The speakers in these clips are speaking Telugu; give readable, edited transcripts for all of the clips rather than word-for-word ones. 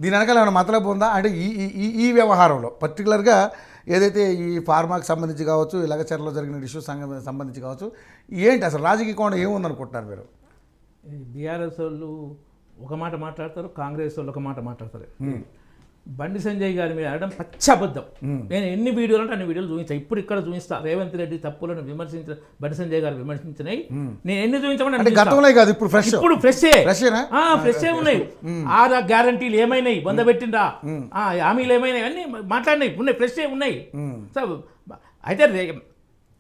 దీని వెనకాల ఏమైనా మతలబు ఉందా అంటే ఈ ఈ ఈ వ్యవహారంలో పర్టికులర్గా ఏదైతే ఈ ఫార్మాకి సంబంధించి కావచ్చు ఈ లగచర్లో జరిగిన ఇష్యూస్ సంబంధించి కావచ్చు ఏంటి అసలు రాజకీయ కోణం ఏముందనుకుంటున్నారు మీరు? బీఆర్ఎస్ వాళ్ళు ఒక మాట మాట్లాడతారు, కాంగ్రెస్ వాళ్ళు ఒక మాట మాట్లాడతారు. బండి సంజయ్ గారి మీద ఆడడం పచ్చబద్ధం. నేను ఎన్ని వీడియోలు అంటే అన్ని వీడియోలు చూపించాను. ఇప్పుడు ఇక్కడ చూపిస్తా. రేవంత్ రెడ్డి తప్పులను విమర్శించిన బండి సంజయ్ గారు విమర్శించినాయి నేను ఎన్ని చూపించమని ఇప్పుడు ఫ్రెష్ ఉన్నాయి. ఆ గ్యారంటీలు ఏమైనాయి, బొందబెట్టిండ్రా, హామీలు ఏమైనాయి అన్ని మాట్లాడినాయి ఉన్నాయి, ఫ్రెష్ ఉన్నాయి. అయితే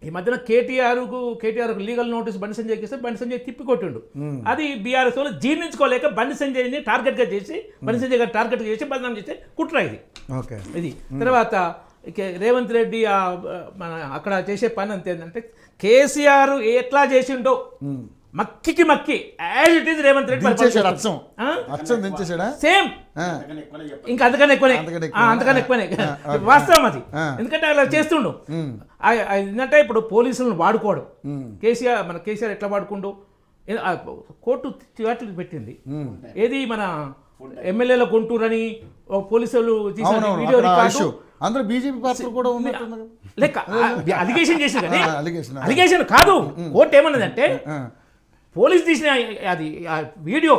ఈ మధ్యన కేటీఆర్కు లీగల్ నోటీస్ బండి సంజయ్కి ఇస్తే బండి సంజయ్ తిప్పికొట్టిండు. అది బీఆర్ఎస్ వాళ్ళు జీర్ణించుకోలేక బండి సంజయ్ని టార్గెట్గా చేసి బండి సంజయ్ గారు టార్గెట్గా చేసి బదనాం చేస్తే కుట్ర ఇది. తర్వాత రేవంత్ రెడ్డి మన అక్కడ చేసే పని అంతే ఏంటంటే కేసీఆర్ ఎట్లా చేసిండో మక్కి as it is Revanth Reddy same, ఇంకా అంతకన్నా ఎక్కువనే వాస్తవం అది. ఎందుకంటే అలా చేస్తుండు. ఏంటంటే ఇప్పుడు పోలీసులను వాడుకోవడం కేసీఆర్ ఎట్లా వాడుకుండు, కోర్టు చివాట్లు పెట్టింది. ఏది మన ఎమ్మెల్యేల గుంటూరని పోలీసులు తీసిన వీడియో రికార్డు అందరూ బీజేపీ పార్టీ కూడా లెక్క అలిగేషన్ చేసి కానీ అలిగేషన్ కాదు. కోర్టు ఏమన్నదంటే పోలీసు తీసిన అది వీడియో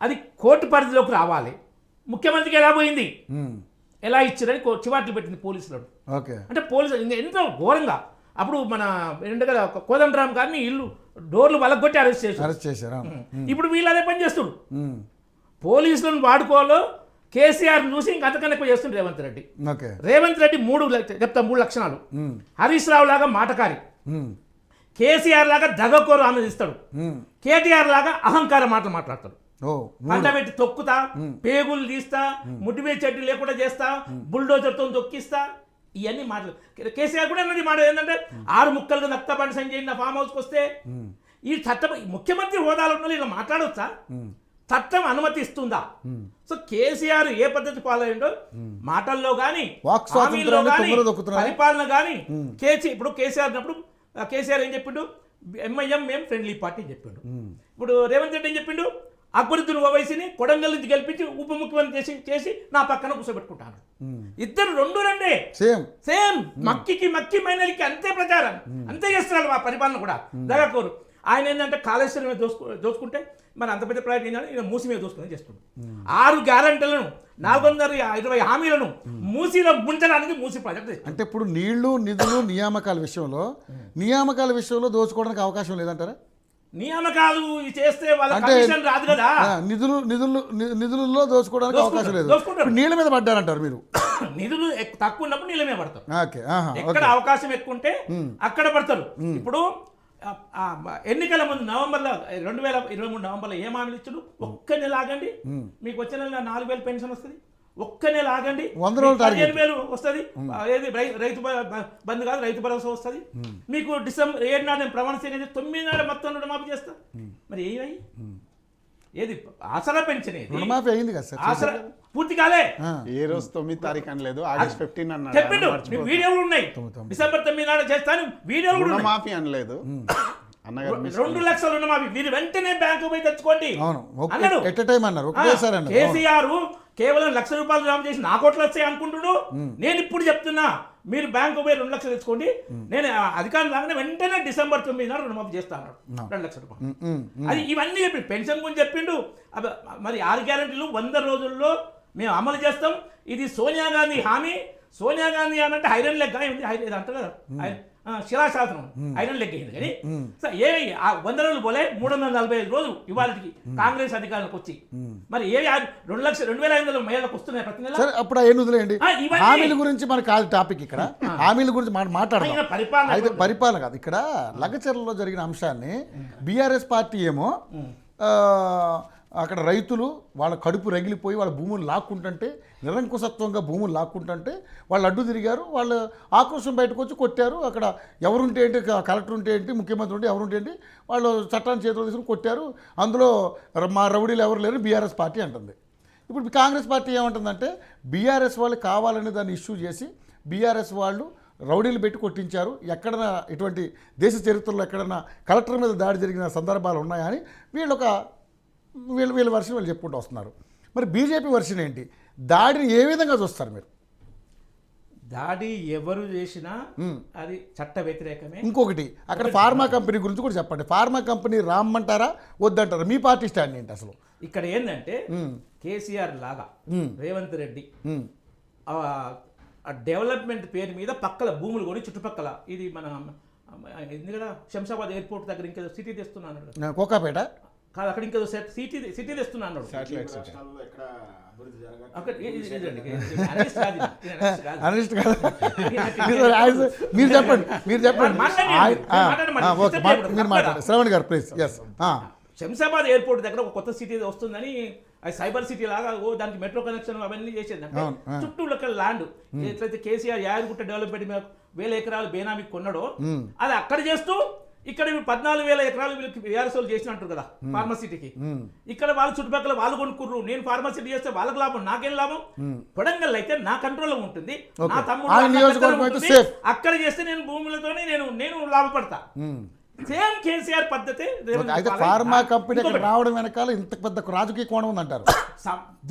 అది కోర్టు పరిధిలోకి రావాలి. ముఖ్యమంత్రికి ఎలా పోయింది, ఎలా ఇచ్చారని చివాట్లు పెట్టింది పోలీసులను. అంటే పోలీసు ఎంత ఘోరంగా. అప్పుడు మన ఏంటంటే కోదండరామ్ గారిని ఇల్లు డోర్లు వలగొట్టి అరెస్ట్ చేశారు. ఇప్పుడు వీళ్ళు అదే పని చేస్తున్నారు. పోలీసులను వాడుకోవాలో కేసీఆర్ చూసి ఇంకా అంతకన్నా ఎక్కువ చేస్తుంది రేవంత్ రెడ్డి 3 లక్షణాలు. హరీష్ రావు లాగా మాటకారి, కేసీఆర్ లాగా దగకోరు ఆనందిస్తాడు, కేటీఆర్ లాగా అహంకార మాటలు మాట్లాడతాడు. పండబెట్టి తొక్కుతా, పేగులు తీస్తా, ముట్టిమే చెట్టు లేకుండా చేస్తా, బుల్డోజర్తో తొక్కిస్తా, ఇవన్నీ మాటలు. కేసీఆర్ కూడా అన్నది మాట ఏంటంటే 6 ముక్కలుగా నక్త బండి సంజయ్ నా ఫామ్ హౌస్కి వస్తే ఈ చట్టం ముఖ్యమంత్రి హోదాలో ఉన్న ఇలా మాట్లాడవచ్చా? చట్టం అనుమతిస్తుందా? సో కేసీఆర్ ఏ పద్ధతి ఫాలో అయ్యిండో మాటల్లో కానీ పరిపాలన కానీ ఇప్పుడు కేసీఆర్ అన్నప్పుడు కేసీఆర్ ఏం చెప్పిండు, ఎంఐఎం మేము ఫ్రెండ్లీ పార్టీ చెప్పిండు. ఇప్పుడు రేవంత్ రెడ్డి ఏం చెప్పిండు, అక్బరుద్దీన్ ఓవైసీని కొడంగల్ నుంచి గెలిపించి ఉప ముఖ్యమంత్రి చేసి నా పక్కన కూర్చోబెట్టుకుంటాను. ఇద్దరు రెండే సేమ్ మక్కి మైనలికి అంతే ప్రచారం, అంతే చేస్తున్నారు మా పరిపాలన కూడా. దగాకోరు ఆయన ఏంటంటే కాళేశ్వరం మీద దోచుకుంటే మరి అంత పెద్ద ప్రాజెక్ట్ ఏంటంటే ఈయన మూసి మీద దోసుకుని చేస్తున్నాడు. 6 గ్యారంటీలను 420 హామీలను మూసిలో ముంచడానికి మూసి ప్రాజెక్ట్. అంటే ఇప్పుడు నీళ్లు నిధులు నియామకాల విషయంలో దోచుకోవడానికి అవకాశం లేదంటారా? నియామకాలు చేస్తే వాళ్ళ కమిషన్ రాదు కదా. నిధులలో దోచుకోవడానికి అవకాశం లేదు. నీళ్ళ మీద పడ్డారంటారు మీరు. నిధులు తక్కువ ఉన్నప్పుడు నీళ్ళ మీద పడతారు. ఎక్కడ అవకాశం ఎక్కువ ఉంటే అక్కడ పడతారు. ఇప్పుడు ఎన్నికల ముందు నవంబర్లో 2023 నవంబర్లో ఏం హామీలు ఇచ్చారు? ఒక్క నెల ఆగండి, మీకు వచ్చే నెల 4,000 పెన్షన్ వస్తుంది. ఒక్క నెల ఆగండి, 15,000 వస్తుంది. ఏది రైతు బంధు కాదు, రైతు భరోసా వస్తుంది. మీకు డిసెంబర్ 7 నాడు నేను ప్రమాణ స్వీకారం 9 నాడు మొత్తం రుణమాఫీ చేస్తా. మరి ఏమయ్యి ఏది ఆసరా పెన్షన్ రుణమాఫీ అయింది కదా సార్, ఆసరా పూర్తి కాలే. ఏ రోజు 9 తారీఖు అనలేదు, ఆగస్ట్ 15 అన్నాడు. చెప్పిండు, వీడియోలు ఉన్నాయి. డిసెంబర్ 9 నాడు చేస్తాను, వీడియోలు కూడా రుణమాఫీ అనలేదు. 2 లక్షల రుణమాఫీ మీరు వెంటనే బ్యాంకు పోయి తెచ్చుకోండి అన్నారు. కేసీఆర్ కేవలం ₹1,00,000 జమ చేసి నా కోట్లు వస్తాయి అనుకుంటున్నాడు. నేను ఇప్పుడు చెప్తున్నా, మీరు బ్యాంకు పోయి 2 లక్షలు తెచ్చుకోండి. నేను అధికారం రాగానే వెంటనే డిసెంబర్ 9 నాడు రుణమాఫీ చేస్తాను, ₹2,00,000. అది ఇవన్నీ చెప్పి పెన్షన్ గురించి చెప్పిండు. మరి 6 గ్యారెంటీలు 100 రోజుల్లో మేము అమలు చేస్తాం. ఇది సోనియా గాంధీ హామీ. సోనియా గాంధీ అని అంటే ఐరన్ లెగ్ ఇది అంటారు కదా, శిలాశాసనం ఐరన్ లెగ్ అయింది. కానీ ఏమి 100 రోజులు పోలే, 345 రోజులు ఇవాళకి కాంగ్రెస్ అధికారులకు వచ్చి మరి ఏవి 2,0500 మహిళలకు వస్తున్నాయి ప్రతి నెల. అప్పుడు వదిలేయండి, హామీల గురించి మనకు కాదు టాపిక్. ఇక్కడ హామీల గురించి మాట్లాడదాం. పరిపాలన కాదు, ఇక్కడ లగచర్లలో జరిగిన అంశాన్ని బీఆర్ఎస్ పార్టీ ఏమో అక్కడ రైతులు వాళ్ళ కడుపు రగిలిపోయి వాళ్ళ భూములు లాక్కుంటుంటే, నిరంకుశత్వంగా భూములు లాక్కుంటుంటే వాళ్ళు అడ్డు తిరిగారు. వాళ్ళు ఆక్రోశం బయటకు వచ్చి కొట్టారు. అక్కడ ఎవరుంటే ఏంటి, కలెక్టర్ ఉంటే ఏంటి, ముఖ్యమంత్రి ఉంటే ఎవరుంటే ఏంటి, వాళ్ళు చట్టాన్ని చేతిలో తీసుకుని కొట్టారు. అందులో మా రౌడీలు ఎవరు లేరు బీఆర్ఎస్ పార్టీ అంటుంది. ఇప్పుడు కాంగ్రెస్ పార్టీ ఏమంటుందంటే బీఆర్ఎస్ వాళ్ళు కావాలని దాన్ని ఇష్యూ చేసి బీఆర్ఎస్ వాళ్ళు రౌడీలు పెట్టి కొట్టించారు, ఎక్కడన్నా ఇటువంటి దేశ చరిత్రలో ఎక్కడన్నా కలెక్టర్ మీద దాడి జరిగిన సందర్భాలు ఉన్నాయా అని వీళ్ళ వర్షం వీళ్ళు చెప్పుకుంటూ వస్తున్నారు. మరి బీజేపీ వర్షన్ ఏంటి? దాడిని ఏ విధంగా చూస్తారు మీరు? దాడి ఎవరు చేసినా అది చట్ట వ్యతిరేకమే. ఇంకొకటి అక్కడ ఫార్మా కంపెనీ గురించి కూడా చెప్పండి. ఫార్మా కంపెనీ రామ్మంటారా వద్దంటారా? మీ పార్టీ స్టాండ్ ఏంటి అసలు? ఇక్కడ ఏంటంటే కేసీఆర్ లాగా రేవంత్ రెడ్డి ఆ డెవలప్మెంట్ పేరు మీద పక్కల భూములు కొని చుట్టుపక్కల ఇది మన ఎందుకంటే శంషాబాద్ ఎయిర్పోర్ట్ దగ్గర ఇంకేదో సిటీ తెస్తున్నాను కోకాపేట కాదు, అక్కడ ఇంకేదో సిటీ తెస్తున్నాను శాటిలైట్ సిటీ. అక్కడ అనలిస్ట్ కాదు ఇది. ఇది అనలిస్ట్ కాదు. అనలిస్ట్ కాదు. మీరు చెప్పండి మీరు మాట్లాడండి శ్రవణ్ గారు ప్లీజ్. ఎస్. శంషాబాద్ ఎయిర్పోర్ట్ దగ్గర ఒక కొత్త సిటీ వస్తుందని అది సైబర్ సిటీ లాగా దానికి మెట్రో కనెక్షన్ అవన్నీ చేసేది. అంటే చుట్టూ ల్యాండ్ ఎట్లయితే కేసీఆర్ యాదగిరిగుట్ట డెవలప్మెంట్ మీద 1000 ఎకరాలు బేనామీ కొన్నాడో అది అక్కడ చేస్తూ ఇక్కడ 14,000 ఎకరాలు వీళ్ళకి బీఆర్ఎస్ చేసినట్టు కదా ఫార్మసిటీకి. ఇక్కడ వాళ్ళు చుట్టుపక్కల వాళ్ళు కొనుక్కుర్రు. నేను ఫార్మసిటీ చేస్తే వాళ్ళకి లాభం, నాకేం లాభం? కొడంగల్ అయితే నా కంట్రోల్లో ఉంటుంది, నా తమ్ముడు అక్కడ చేస్తే నేను భూములతోనే నేను లాభపడతా. సేమ్ కేసీఆర్ పద్ధతి. అయితే ఫార్మా కంపెనీ రావడం వెనకాల ఇంత పెద్ద రాజకీయ కోణం ఉందంటారు.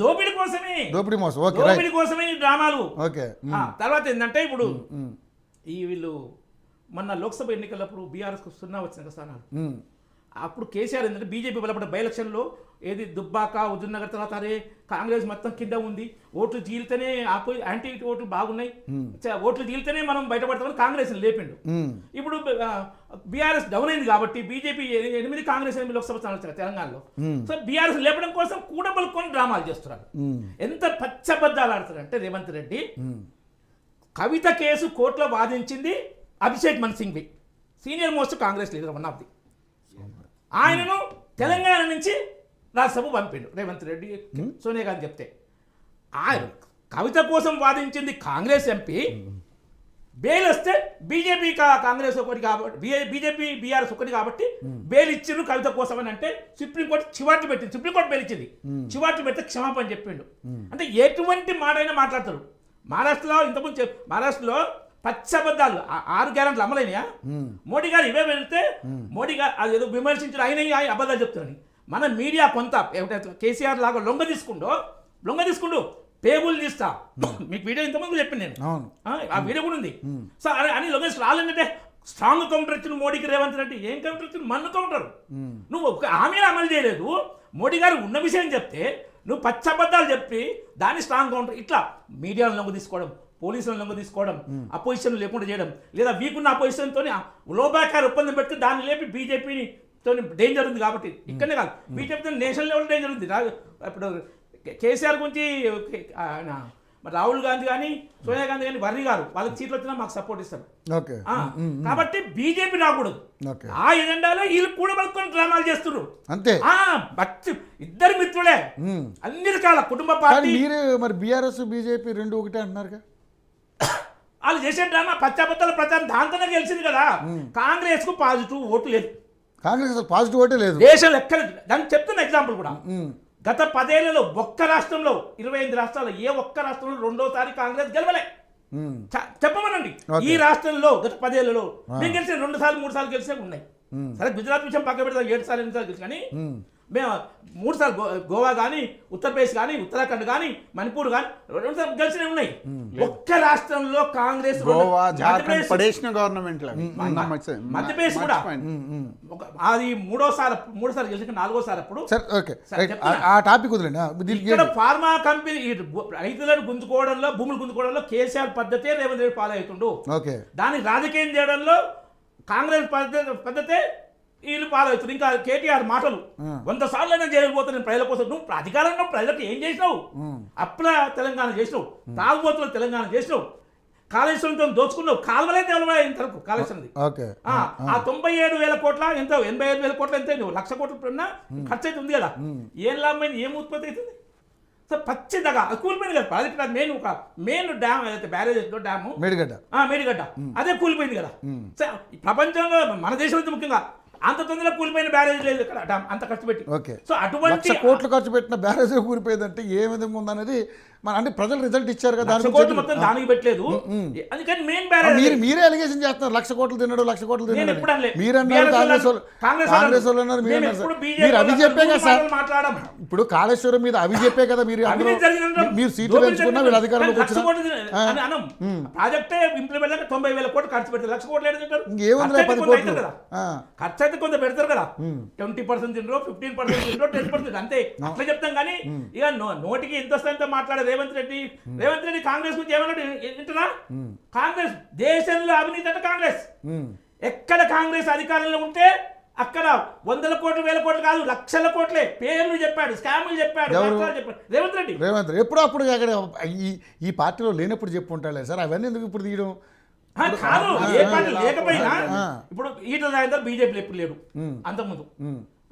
దోపిడీ కోసమే, దోపిడీ మోసం. దోపిడీ కోసమే ఈ డ్రామాలు. ఓకే. తర్వాత ఏంటంటే ఇప్పుడు ఈ వీళ్ళు మొన్న లోక్సభ ఎన్నికలప్పుడు బీఆర్ఎస్కు 0 వచ్చిన స్థానాలు. అప్పుడు కేసీఆర్ ఏంటంటే బీజేపీ బలపడ్డ బై ఎలక్షన్లో ఏది దుబ్బాక హుజూర్నగర్ తర్వాత అరే కాంగ్రెస్ మొత్తం కింద ఉంది, ఓట్లు చీలితేనే యాంటీ ఓట్లు బాగున్నాయి, ఓట్లు చీలితేనే మనం బయటపడతామని కాంగ్రెస్ లేపిండు. ఇప్పుడు బీఆర్ఎస్ డౌన్ అయింది కాబట్టి బీజేపీ 8 కాంగ్రెస్ 8 లోక్సభ స్థానాలు వచ్చాయి తెలంగాణలో. సో బీఆర్ఎస్ లేపడం కోసం కూడబలుకొని డ్రామాలు చేస్తున్నారు. ఎంత పచ్చబద్దాలు ఆడుతారు అంటే రేవంత్ రెడ్డి కవిత కేసు కోర్టులో వాదించింది Abhishek Manu Singhvi, senior most Congress leader, one of the. ఆయనను తెలంగాణ నుంచి రాజ్యసభ పంపిండు రేవంత్ రెడ్డి, సోనియా గాంధీ చెప్తే. ఆయన కవిత కోసం వాదించింది కాంగ్రెస్ ఎంపీ, బెయిల్ వస్తే బీజేపీ కాంగ్రెస్ ఒకటి కాబట్టి బీజేపీ బీఆర్ఎస్ ఒకటి కాబట్టి బెయిల్ ఇచ్చిండ్రు కవిత కోసం అని అంటే సుప్రీంకోర్టు చివాట్లు పెట్టింది. సుప్రీంకోర్టు బెయిల్ ఇచ్చింది, చివాట్లు పెడితే క్షమాపణ చెప్పిండు. అంటే ఎటువంటి మాట అయినా మాట్లాడతారు. మహారాష్ట్రలో ఇంతకుముందు మహారాష్ట్రలో పచ్చబద్దాలు 6 గ్యారెంట్లు అమలైనయా? మోడీ గారు ఇవే వెళ్తే మోడీ గారు అది ఏదో విమర్శించిన ఆయన అబద్ధాలు చెప్తున్నాను. మన మీడియా కొంత కేసీఆర్ లాగా లొంగ తీసుకుంటూ పేబుల్ తీస్తా. మీకు వీడియో ఇంతకుముందు చెప్పాను నేను, ఆ వీడియో కూడా ఉంది. సో అని లొంగ రాలేంటే స్ట్రాంగ్ కౌంటర్ ఇచ్చిన మోడీకి రేవంత్ రెడ్డి. ఏం కౌంటర్ ఇచ్చిన? మన్ను కౌంటర్. నువ్వు ఒక హామీని అమలు చేయలేదు, మోడీ గారు ఉన్న విషయం చెప్తే నువ్వు పచ్చబద్దాలు చెప్పి దాన్ని స్ట్రాంగ్ కౌంటర్. ఇట్లా మీడియాను లొంగ తీసుకోవడం, పోలీసులను లొంగ తీసుకోవడం, అపోజిషన్ లేకుండా చేయడం, లేదా వీకున్న అపోజిషన్తో లోబాకార్ ఒప్పందం పెట్టుకుని దాన్ని లేపి బీజేపీని డేంజర్ ఉంది కాబట్టి ఇక్కడనే కాదు బీజేపీతో నేషనల్ లెవెల్ డేంజర్ ఉంది. ఇప్పుడు కేసీఆర్ గురించి రాహుల్ గాంధీ కానీ సోనియా గాంధీ కానీ వర్రి గారు వాళ్ళకి సీట్లు వచ్చినా మాకు సపోర్ట్ ఇస్తారు. కాబట్టి బీజేపీ రాకూడదు. ఆ ఎజెండాలో వీళ్ళు కూడా పడుకొని డ్రామాలు చేస్తున్నారు అంతే. ఇద్దరు మిత్రులే అన్ని రకాల కుటుంబ పార్టీ. మరి బీఆర్ఎస్ బీజేపీ రెండు ఒకటే అంటున్నారు. వాళ్ళు చేసే డ్రామా పచ్చబద్దల ప్రచారం దాంతోనే గెలిచింది కదా. కాంగ్రెస్ కు పాజిటివ్ ఓటు లేదు, కాంగ్రెస్ పాజిటివ్ ఓటే లేదు దేశం ఎక్కడ. దానికి చెప్తున్న ఎగ్జాంపుల్ కూడా గత 10 ఏళ్లలో ఒక్క రాష్ట్రంలో 25 రాష్ట్రాల్లో ఏ ఒక్క రాష్ట్రంలో రెండోసారి కాంగ్రెస్ గెలవలే. చెప్పమనండి. ఈ రాష్ట్రంలో గత 10 ఏళ్లలో మేము గెలిచిన 2 సార్లు 3 సార్లు గెలిచే ఉన్నాయి. సరే గుజరాత్ విషయం పక్క పెడతాం, 7 సార్లు 8 సార్లు గెలిచి, కానీ మేము 3 సార్లు గోవా కానీ ఉత్తరప్రదేశ్ కానీ ఉత్తరాఖండ్ కానీ మణిపూర్ కానీ 2 సార్లు గెలిచినవి ఉన్నాయి. ఒక్క రాష్ట్రంలో కాంగ్రెస్ మధ్యప్రదేశ్ కూడా అది 3 సార్లు గెలిచిన 4వ సారి. అప్పుడు ఇక్కడ ఫార్మా కంపెనీ రైతులను గుంజుకోవడంలో భూములు గుంజుకోవడంలో కేసీఆర్ పద్ధతే రేవంత్ రెడ్డి ఫాలో అవుతుండు. దాన్ని రాజకీయం చేయడంలో కాంగ్రెస్ పద్ధతే వీళ్ళు ఫాలో అవుతుంది. ఇంకా కేటీఆర్ మాటలు 100 సార్లు అయినా చేయకపోతే ప్రజల కోసం. నువ్వు అధికారంలో ప్రజలకు ఏం చేసినావు? అప్పుల తెలంగాణ చేసినావు, తాగుబోతుల తెలంగాణ చేసినావు, కాళేశ్వరంతో దోచుకున్నావు. కాలువలే తెలవాలి ఇంతవరకు కాళేశ్వరం. ఆ 97,000 కోట్ల ఎంత 85,000 కోట్ల ఎంత 1,00,000 కోట్ల ఖర్చు అయితే ఉంది కదా. ఏం లాభమైంది? ఏం ఉత్పత్తి అవుతుంది? సో పచ్చిదగా కూలిపోయింది కదా. అది మెయిన్ డ్యామ్ ఏదైతే బ్యారేజ్ డ్యాము మేడిగడ్డ అదే కూలిపోయింది కదా. ప్రపంచంలో మన దేశంలో ముఖ్యంగా అంత తొందరగా కూలిపోయిన బ్యారేజ్ లేదు ఇక్కడ, అంత ఖర్చు పెట్టి. సో అటువంటి కోట్లు ఖర్చు పెట్టిన బ్యారేజ్ కూలిపోయిందంటే ఏ విధంగా ఉందనేది మన అంటే ప్రజలు రిజల్ట్ ఇచ్చారు కదా లక్ష దాని కోట్లు గురించి మొత్తం దానికి పెట్టలేదు అందుకని మెయిన్ మీరే అలిగేషన్ చేస్తున్నారు 1,00,000 కోట్లు తిన్నాడు 1,00,000 కోట్లు నేను తిన్నాడు ఎప్పుడు అనలే. మీరు అన్నారు BRS కాంగ్రెస్ వాళ్ళు అన్నారు మీరు మేము అన్నారు ఎప్పుడు సార్. BJP మీరు అవి చెప్పే కదా సార్ మాట్లాడడం ఇప్పుడు కాళేశ్వరం మీద అవి చెప్పే కదా మీరు అందరూ అవినీతి జరిగిన మీరు సీట్లు పెంచుకున్నా వీళ్ళు అధికారంలోకి లక్ష వచ్చిన కోట్లు అని అనం ప్రాజెక్టే ఇంప్లిమెంట్ 90,000 కోట్లు ఖర్చు పెడతారు 1,00,000 కోట్లు ఏడు ఇంకేముందిలే 10 కోట్లు కదా ఖర్చు అయితే కొంత పెడతారు కదా 20% తినరో 15% తినరో 10% అంతే అట్లా చెప్తాం కానీ ఇక నోటికి ఎంత వస్తుందో మాట్లాడే రేవంత్ రెడ్డి కాంగ్రెస్ గురించి ఏమన్నాడు వింటున్నా కాంగ్రెస్ దేశంలో అవినీతి అంటే కాంగ్రెస్ ఎక్కడ కాంగ్రెస్ అధికారంలో ఉంటే అక్కడ 100 కోట్లు 1,000 కోట్లు కాదు లక్షల కోట్లే పేర్లు చెప్పాడు స్కాములు చెప్పాడు వాస్తవాలు చెప్పాడు రేవంత్ రెడ్డి ఎప్పుడో అప్పుడు అక్కడ ఈ పార్టీలో లేనప్పుడు చెప్పుంటాలే సార్ అవన్నీ ఎందుకు ఇప్పుడు తీయడం కాదు ఏ పార్టీ లేకపోయినా ఇప్పుడు ఈటల రాజేందర్ బీజేపీలో ఎప్పుడు లేడు అంతకుముందు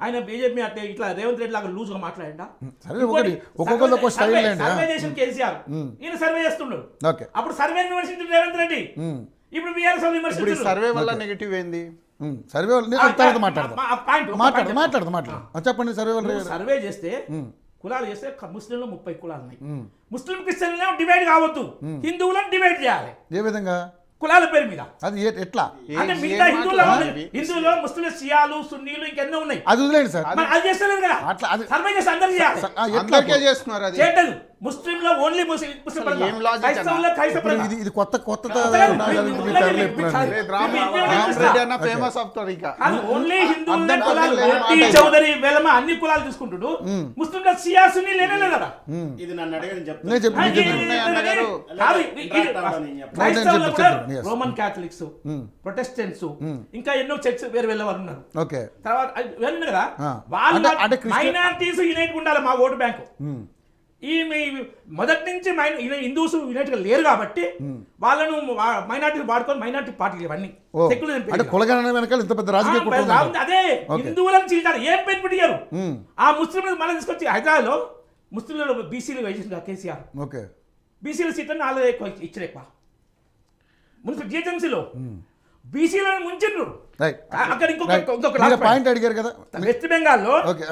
ఆయన బీజేపీ అంటే ఇట్లా రేవంత్ రెడ్డి లాగా లూజ్ గా మాట్లాడా సరే ఒకటి ఒక్కొక్కరు ఒక్కొక్క స్టైల్ అండి సర్వే చేసిన కేసీఆర్ ఈయన సర్వే చేస్తుండడు ఓకే అప్పుడు సర్వే విమర్శించారు రేవంత్ రెడ్డి ఇప్పుడు బీఆర్ఎస్ ఇప్పుడు ఈ విమర్శించారు సర్వే వల్ల నెగిటివ్ ఏంది సర్వే తర్వాత పాయింట్ మాట్లాడదు చెప్పండి సర్వే వాళ్ళు సర్వే చేస్తే కులాలు చేస్తే ముస్లింలు 30 కులాలు ఉన్నాయి ముస్లిం క్రిస్టియన్లు డివైడ్ కావద్దు హిందువులను డివైడ్ చేయాలి ఏ విధంగా కులాల పేరు మీద అది ఎట్లా అంటే మిగతా హిందువులో ముస్లింలు షియాలు సున్నీలు ఇంకెన్నో ఉన్నాయి అది వదిలేండి సార్ మరి అది చేస్తలేదు కదా అట్లా అది సర్వే చేసి అందరూ చేయాలి అందరికీ చేస్తున్నారు అది చేయలేదు ముస్లింలో ఓన్లీ ముస్లిం ఏం లాజిక్ క్రైస్తవుల్లో క్రైస్తవ ఇది కొత్త రామరెడ్డి అన్న ఫేమస్ ఆఫ్టర్ ఇక ఓన్లీ హిందువులే కులాలు రెడ్డి చౌదరి వెలమ అన్ని కులాలు తీసుకుంటుడు ముస్లింలో షియా సున్నీ లేనే కదా ఇది నన్ను అడగని నేను రోమన్ క్యాథలిక్స్ ప్రొటెస్టెంట్స్ ఇంకా ఎన్నో చర్చ్ వేరు వెళ్ళే వాళ్ళు ఉన్నారు ఓకే తర్వాత వెళ్ళింది కదా వాళ్ళు మైనారిటీస్ యునైట్ ఉండాలి మా ఓటు బ్యాంకు ఈ మొదటి నుంచి హిందూస్ యునైట్ గా లేరు కాబట్టి వాళ్ళను మైనార్టీ వాడుకొని మైనార్టీ పార్టీలు ఇవన్నీ అంటే కులగణన వెనకాల ఇంత పెద్ద రాజకీయ కుట్ర ఉంది. అదే హిందువులను చీల్చారు ఏం పేరు పెట్టారు ఆ ముస్లింలు మనం తీసుకొచ్చి హైదరాబాద్ లో ముస్లింలు బీసీలు వేసింది కేసీఆర్ ఓకే బీసీల సీట్లను నాలుగు ఎక్కువ ఇచ్చారు ఎక్కువ మున్సిపల్ జిహెచ్ఎంసీలో బీసీలను ముంచిండ్రు అక్కడ ఇంకొక పాయింట్ అడిగారు కదా వెస్ట్ బెంగాల్లో ఓకే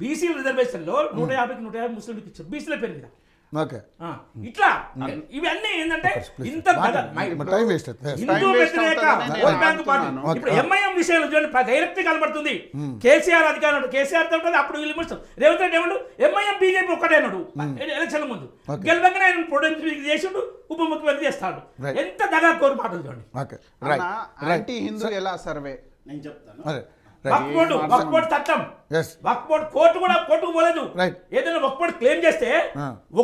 బీసీ రిజర్వేషన్ లో 150కి 150 ముస్లింలకు ఇచ్చారు బీసీల పేరు మీద ఓకే ఇట్లా ఇవన్నీ ఏంటంటే ఇంత టైం వేస్ట్ హిందూ వ్యతిరేక ఓట్ బ్యాంక్ పార్టీ ఇప్పుడు ఎంఐఎం విషయంలో చూడండి డైరెక్ట్ కనబడుతుంది కేసీఆర్ అధికారులు కేసీఆర్ తో ఉంటుంది అప్పుడు వీళ్ళు విమర్శిస్తారు రేవంత్ రెడ్డి ఏమన్నాడు ఎంఐఎం బీజేపీ ఒక్కటే అన్నాడు ఎలక్షన్ ముందు గెలవగానే ఆయన ప్రొడెన్స్ చేసిండు ఉప ముఖ్యమంత్రి చేస్తాడు ఎంత దగా కోరు మాటలు చూడండి యాంటీ హిందూ ఎలా సర్వే నేను చెప్తాను వక్ఫ్ బోర్డు చట్టం వక్ఫ్ బోర్డు కోర్టు కూడా కోర్టుకు పోలేదు ఏదైనా వక్ఫ్ బోర్డు క్లెయిమ్ చేస్తే